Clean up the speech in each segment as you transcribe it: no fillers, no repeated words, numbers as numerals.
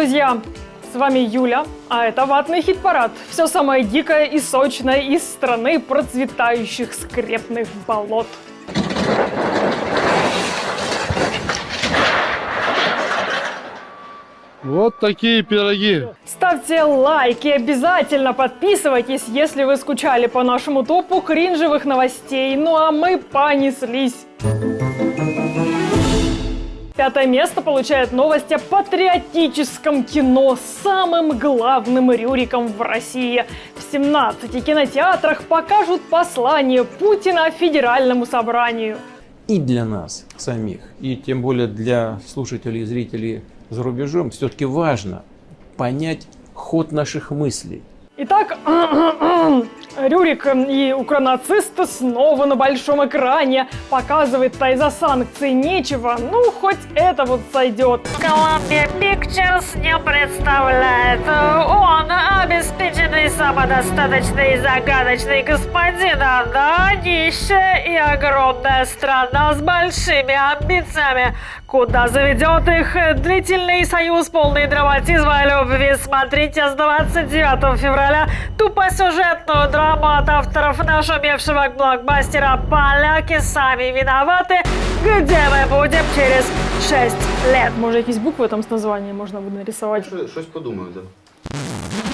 друзья! С вами Юля, а это «Ватный хит-парад». Все самое дикое и сочное из страны процветающих скрепных болот. Вот такие пироги. Ставьте лайк и обязательно подписывайтесь, если вы скучали по нашему топу кринжевых новостей. Ну а мы понеслись. 5-е место получает новость о патриотическом кино с самым главным Рюриком в России. В 17 кинотеатрах покажут послание Путина Федеральному собранию. И для нас самих, и тем более для слушателей и зрителей за рубежом, все-таки важно понять ход наших мыслей. Итак, Рюрик и укронацисты снова на большом экране. Показывает-то из-за санкций нечего, ну хоть это вот сойдет. Columbia Pictures не представляет. Он обеспеченный, самодостаточный и загадочный господин. Да, нищая и огромная страна с большими амбициями. Куда заведет их длительный союз, полный драматизма и любви? Смотрите с 29 февраля тупосюжетную драму от авторов нашумевшего блокбастера «Поляки сами виноваты», где мы будем через 6 лет. Может, якісь буквы там с названием можно будет нарисовать? Щось подумаю, да.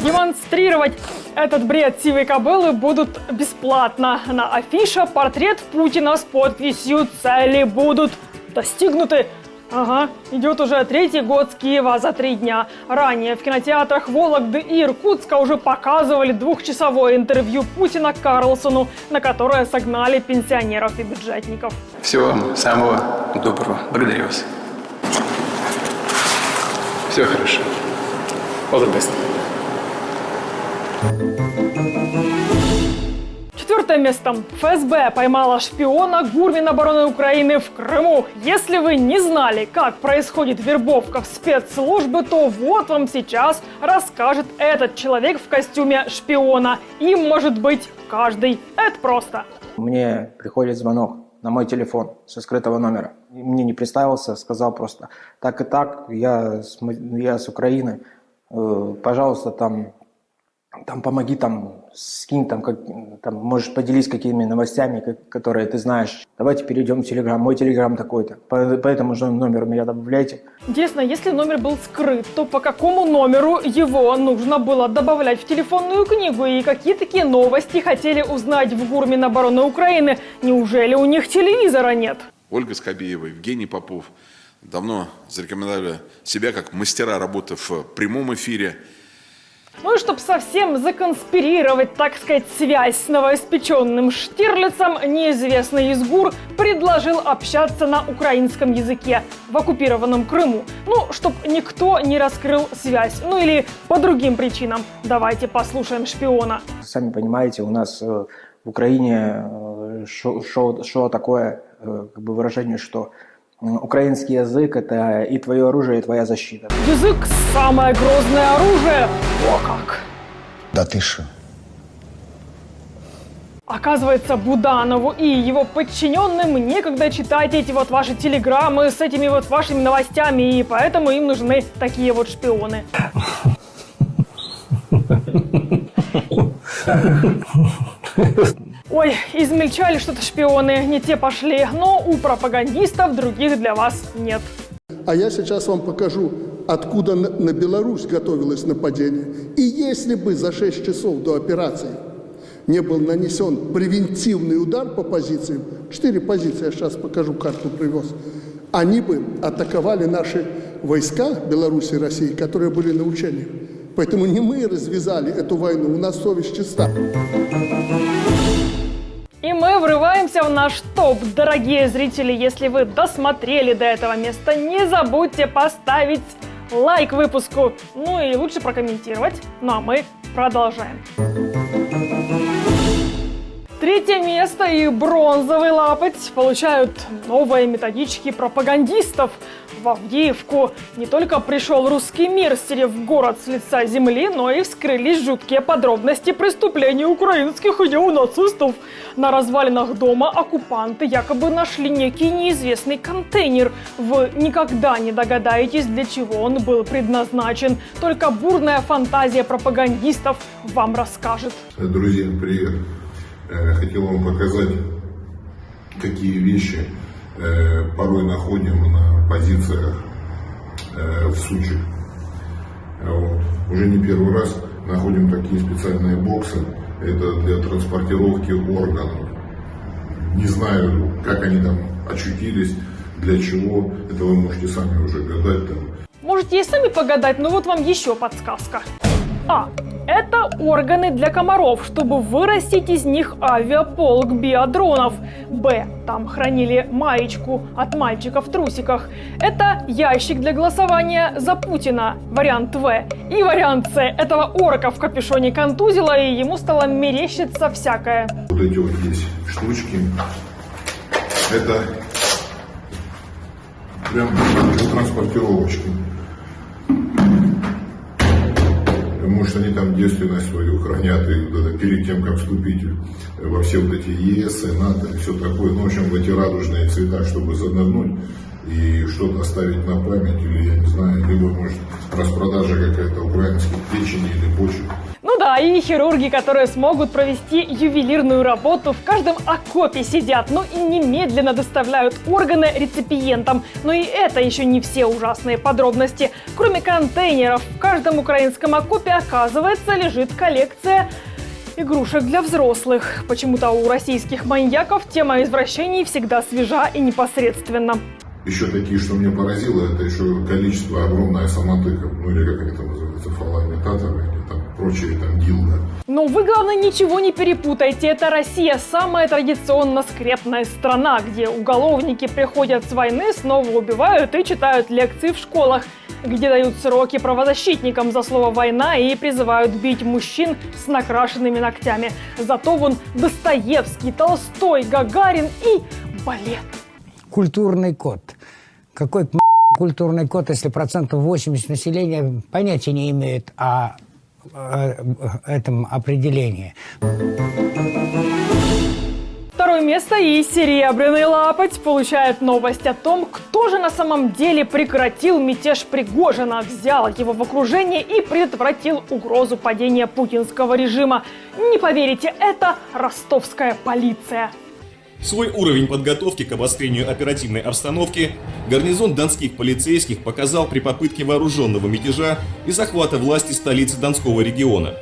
Демонстрировать этот бред сивой кобылы будут бесплатно. На афише портрет Путина с подписью «Цели будут достигнуты». Ага, идет уже 3-й год с Киева за 3 дня. Ранее в кинотеатрах Вологды и Иркутска уже показывали 2-часовое интервью Путина Карлсону, на которое согнали пенсионеров и бюджетников. Всего вам самого доброго. Благодарю вас. Все хорошо. All the best. 4-е место. ФСБ поймала шпиона ГУР Минобороны Украины в Крыму. Если вы не знали, как происходит вербовка в спецслужбы, то вот вам сейчас расскажет этот человек в костюме шпиона. Им может быть каждый. Это просто. Мне приходит звонок на мой телефон со скрытого номера. Мне не представился, сказал просто так и так, я с Украины, пожалуйста, там помоги, скинь, можешь поделись какими новостями, которые ты знаешь. Давайте перейдем в Телеграм. Мой Телеграм такой-то. По этому же номеру меня добавляйте. Интересно, если номер был скрыт, то по какому номеру его нужно было добавлять в телефонную книгу? И какие такие новости хотели узнать в ГУР Минобороны Украины? Неужели у них телевизора нет? Ольга Скобеева, Евгений Попов давно зарекомендовали себя как мастера работы в прямом эфире. Ну и чтобы совсем законспирировать, так сказать, связь с новоиспеченным Штирлицем, неизвестный из ГУР предложил общаться на украинском языке в оккупированном Крыму. Ну, чтобы никто не раскрыл связь. Ну или по другим причинам. Давайте послушаем шпиона. Сами понимаете, у нас в Украине шло такое выражение, что украинский язык – это и твое оружие, и твоя защита. Язык – самое грозное оружие. О как! Да ты шо? Оказывается, Буданову и его подчиненным некогда читать эти вот ваши телеграммы с этими вот вашими новостями, и поэтому им нужны такие вот шпионы. Ой, измельчали что-то шпионы, не те пошли, но у пропагандистов других для вас нет. А я сейчас вам покажу, откуда на Беларусь готовилось нападение. И если бы за 6 часов до операции не был нанесен превентивный удар по позициям, 4 позиции, я сейчас покажу, карту привез, они бы атаковали наши войска Беларуси и России, которые были на учениях. Поэтому не мы развязали эту войну, у нас совесть чиста. И мы врываемся в наш топ. Дорогие зрители, если вы досмотрели до этого места, не забудьте поставить лайк выпуску. Ну и лучше прокомментировать. Ну а мы продолжаем. Третье место и бронзовый лапоть получают новые методички пропагандистов. В Авдеевку не только пришел русский мир, стерев город с лица земли, но и вскрылись жуткие подробности преступлений украинских неонацистов. На развалинах дома оккупанты якобы нашли некий неизвестный контейнер. Вы никогда не догадаетесь, для чего он был предназначен. Только бурная фантазия пропагандистов вам расскажет. Друзья, привет. Хотел вам показать, какие вещи порой находим на позициях в Сучи. Уже не первый раз находим такие специальные боксы. Это для транспортировки органов. Не знаю, как они там очутились, для чего. Это вы можете сами уже гадать там. Можете и сами погадать, но вот вам еще подсказка. А. Это органы для комаров, чтобы вырастить из них авиаполк биодронов. Б. Там хранили маечку от мальчика в трусиках. Это ящик для голосования за Путина. Вариант В. И вариант С. Этого орка в капюшоне контузило, и ему стало мерещиться всякое. Вот эти вот здесь штучки. Это прям транспортировочки. Может, они там девственность свою хранят и перед тем, как вступить во все вот эти ЕС, НАТО и все такое. Ну, в общем, в эти радужные цвета, чтобы занырнуть и что-то оставить на память, или, я не знаю, либо, может, распродажа какая-то украинских печени или почек. Ну да, и хирурги, которые смогут провести ювелирную работу, в каждом окопе сидят, но и немедленно доставляют органы реципиентам. Но и это еще не все ужасные подробности. Кроме контейнеров, в каждом украинском окопе, оказывается, лежит коллекция игрушек для взрослых. Почему-то у российских маньяков тема извращений всегда свежа и непосредственна. Еще такие, что меня поразило, это еще количество огромное самотыков, ну или как они там называются, фалоимитаторы, или там прочие там дилда. Но вы, главное, ничего не перепутайте. Это Россия, самая традиционно скрепная страна, где уголовники приходят с войны, снова убивают и читают лекции в школах, где дают сроки правозащитникам за слово «война» и призывают бить мужчин с накрашенными ногтями. Зато вон Достоевский, Толстой, Гагарин и балет. Культурный код. Какой культурный код, если 80% населения понятия не имеет о этом определении? Второе место и серебряный лапоть получает новость о том, кто же на самом деле прекратил мятеж Пригожина, взял его в окружение и предотвратил угрозу падения путинского режима. Не поверите, это ростовская полиция. Свой уровень подготовки к обострению оперативной обстановки гарнизон донских полицейских показал при попытке вооруженного мятежа и захвата власти столицы Донского региона.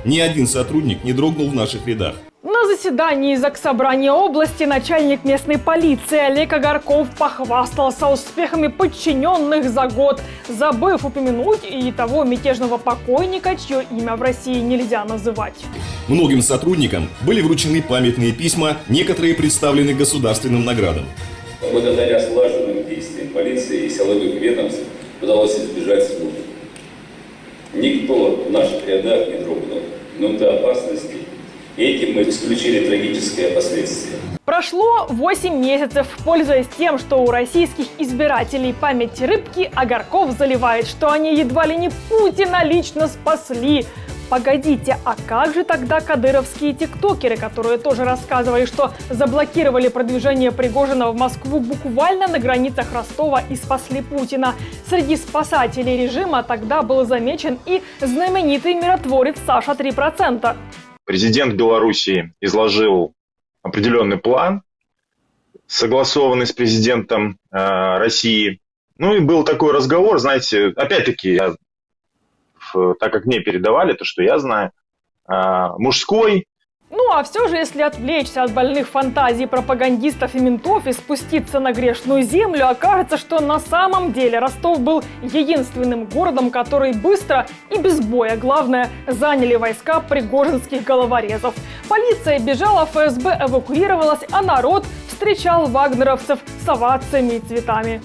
Ни один сотрудник не дрогнул в наших рядах. На заседании Заксобрания области начальник местной полиции Олег Агарков похвастался успехами подчиненных за год, забыв упомянуть и того мятежного покойника, чье имя в России нельзя называть. Многим сотрудникам были вручены памятные письма, некоторые представлены государственным наградам. Благодаря слаженным действиям полиции и силовых ведомств удалось избежать смуты. Никто в наших рядах не дрогнул. Минуты опасности. Этим мы исключили трагическое последствие. Прошло 8 месяцев. Пользуясь тем, что у российских избирателей память рыбки, Агарков заливает, что они едва ли не Путина лично спасли. Погодите, а как же тогда кадыровские тиктокеры, которые тоже рассказывали, что заблокировали продвижение Пригожина в Москву буквально на границах Ростова и спасли Путина? Среди спасателей режима тогда был замечен и знаменитый миротворец Саша 3%. Президент Белоруссии изложил определенный план, согласованный с президентом России. Ну и был такой разговор, знаете, опять-таки, так как мне передавали то, что я знаю, мужской. Ну а все же, если отвлечься от больных фантазий пропагандистов и ментов и спуститься на грешную землю, окажется, что на самом деле Ростов был единственным городом, который быстро и без боя, главное, заняли войска пригожинских головорезов. Полиция бежала, ФСБ эвакуировалась, а народ встречал вагнеровцев с овациями и цветами.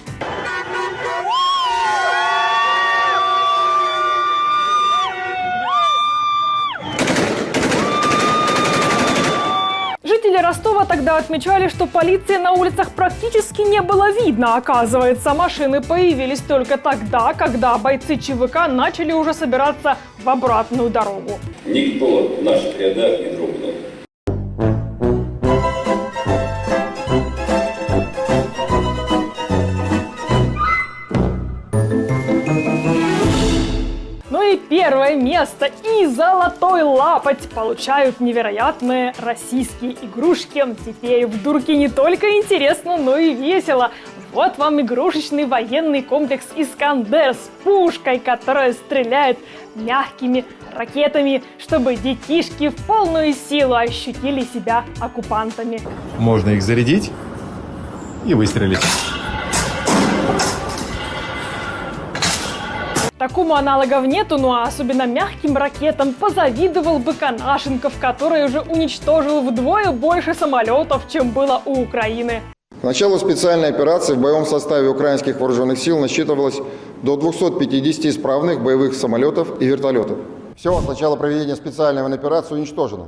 Жители Жители Ростова тогда отмечали, что полиции на улицах практически не было видно. Оказывается, машины появились только тогда, когда бойцы ЧВК начали уже собираться в обратную дорогу. Никто в наших рядах не дрогнул. И первое место и золотой лапоть получают невероятные российские игрушки. Теперь в дурке не только интересно, но и весело. Вот вам игрушечный военный комплекс «Искандер» с пушкой, которая стреляет мягкими ракетами, чтобы детишки в полную силу ощутили себя оккупантами. Можно их зарядить и выстрелить. Такому аналогов нету, ну а особенно мягким ракетам позавидовал бы Конашенков, который уже уничтожил вдвое больше самолетов, чем было у Украины. К началу специальной операции в боевом составе украинских вооруженных сил насчитывалось до 250 исправных боевых самолетов и вертолетов. Всего с начала проведения специальной операции уничтожено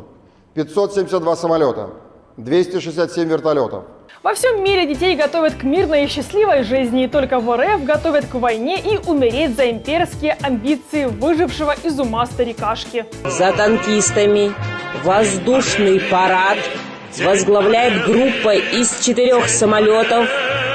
572 самолета, 267 вертолетов. Во всем мире детей готовят к мирной и счастливой жизни, и только в РФ готовят к войне и умереть за имперские амбиции выжившего из ума старикашки. За танкистами воздушный парад возглавляет группа из 4 самолетов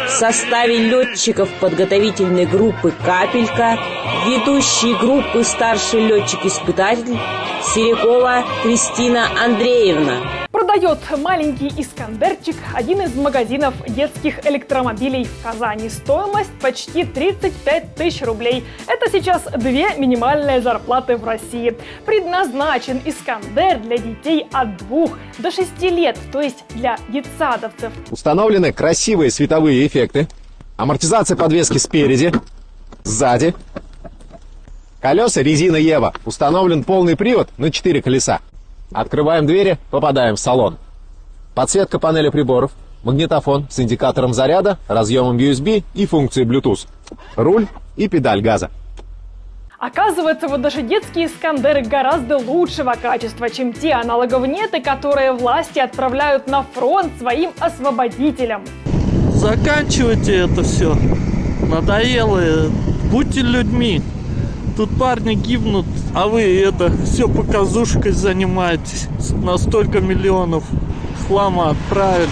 в составе летчиков подготовительной группы «Капелька», ведущей группы старший летчик-испытатель Серикова Кристина Андреевна. Продает маленький «Искандерчик» один из магазинов детских электромобилей в Казани. Стоимость почти 35 тысяч рублей. Это сейчас 2 минимальные зарплаты в России. Предназначен «Искандер» для детей от 2 до 6 лет, то есть для детсадовцев. Установлены красивые световые эффекты, амортизация подвески спереди, сзади. Колеса резина Ева. Установлен полный привод на 4 колеса. Открываем двери, попадаем в салон. Подсветка панели приборов, магнитофон с индикатором заряда, разъемом USB и функцией Bluetooth. Руль и педаль газа. Оказывается, вот даже детские «Искандеры» гораздо лучшего качества, чем те аналоговнеты, которые власти отправляют на фронт своим освободителям. Заканчивайте это все. Надоело. Будьте людьми. Тут парни гибнут, а вы это все показушкой занимаетесь. На столько миллионов хлама отправили.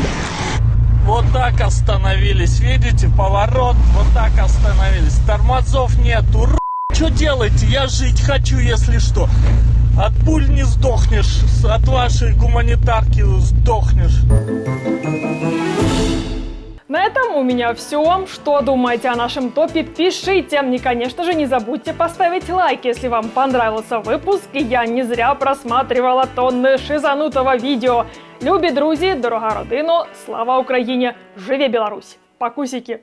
Вот так остановились, видите, поворот, вот так остановились. Тормозов нету. Что делаете? Я жить хочу, если что. От пуль не сдохнешь, от вашей гуманитарки сдохнешь. На этом у меня все. Что думаете о нашем топе, пишите. И, конечно же, не забудьте поставить лайк, если вам понравился выпуск. И я не зря просматривала тонны шизанутого відео. Любі друзі, дорога родино, слава Україні, живе Білорусь. Пакусики!